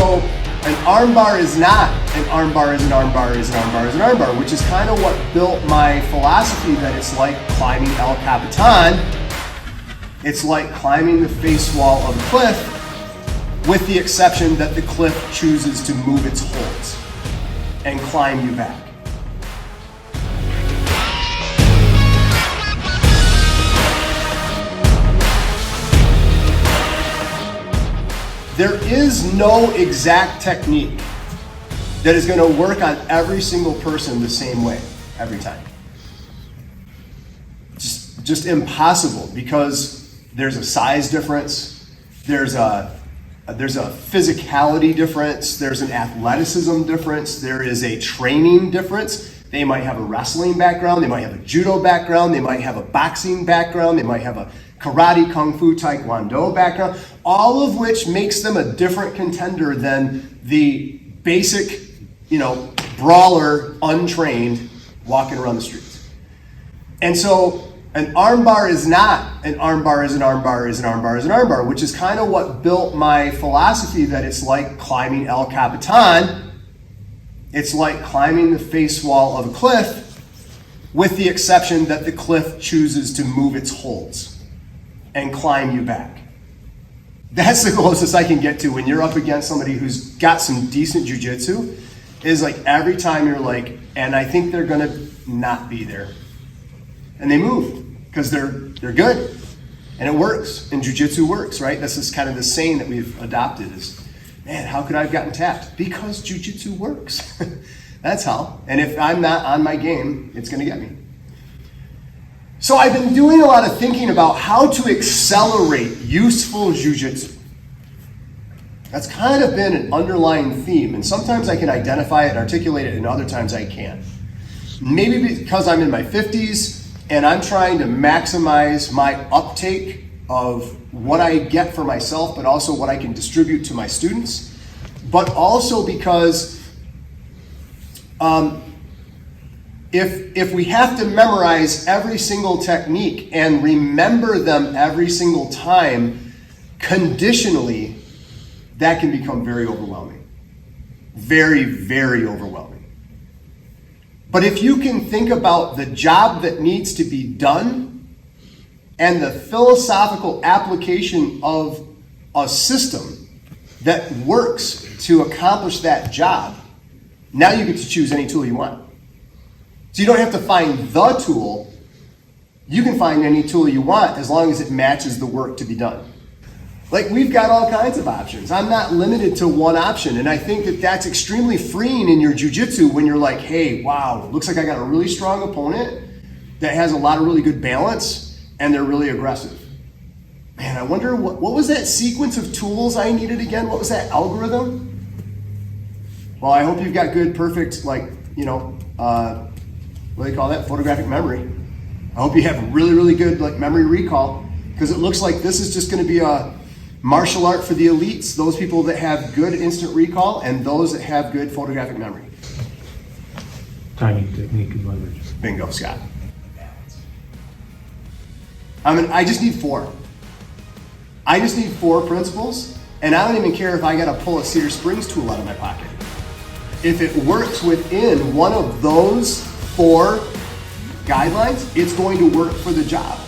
So an arm bar is not an arm bar is an arm bar is an arm bar is an arm bar, which is kind of what built my philosophy that it's like climbing El Capitan. It's like climbing the face wall of a cliff, with the exception that the cliff chooses to move its holds and climb you back. There is no exact technique that is going to work on every single person the same way every time. Just impossible, because there's a size difference, there's a physicality difference, there's an athleticism difference, there is a training difference. They might have a wrestling background, they might have a judo background, they might have a boxing background, they might have a karate, kung fu, taekwondo background, all of which makes them a different contender than the basic, brawler, untrained, walking around the streets. And so an arm bar is not an arm bar is an arm bar is an arm bar is an arm bar, which is kind of what built my philosophy that it's like climbing El Capitan. It's like climbing the face wall of a cliff, with the exception that the cliff chooses to move its holds and climb you back. That's the closest I can get to when you're up against somebody who's got some decent jiu-jitsu, is like every time you're like, and I think they're gonna not be there. And they move, because they're good. And it works, and jiu-jitsu works, right? This is kind of the saying that we've adopted is, man, how could I have gotten tapped? Because jiu-jitsu works. That's how. And if I'm not on my game, it's gonna get me. So I've been doing a lot of thinking about how to accelerate useful jiu-jitsu. That's kind of been an underlying theme, and sometimes I can identify it and articulate it, and other times I can't. Maybe because I'm in my 50s and I'm trying to maximize my uptake of what I get for myself, but also what I can distribute to my students, but also because if we have to memorize every single technique and remember them every single time conditionally, that can become very overwhelming. Very, very overwhelming. But if you can think about the job that needs to be done and the philosophical application of a system that works to accomplish that job, now you get to choose any tool you want. So you don't have to find the tool. You can find any tool you want as long as it matches the work to be done. Like, we've got all kinds of options. I'm not limited to one option. And I think that that's extremely freeing in your jiu-jitsu when you're like, hey, wow, looks like I got a really strong opponent that has a lot of really good balance and they're really aggressive. Man, I wonder what was that sequence of tools I needed again? What was that algorithm? Well, I hope you've got good, perfect, what do they call that? Photographic memory. I hope you have really, really good memory recall, because it looks like this is just going to be a martial art for the elites, those people that have good instant recall and those that have good photographic memory. Timing, technique, and leverage. Bingo, Scott. I just need 4. I just need 4 principles, and I don't even care if I got to pull a Cedar Springs tool out of my pocket. If it works within one of those 4 guidelines, it's going to work for the job.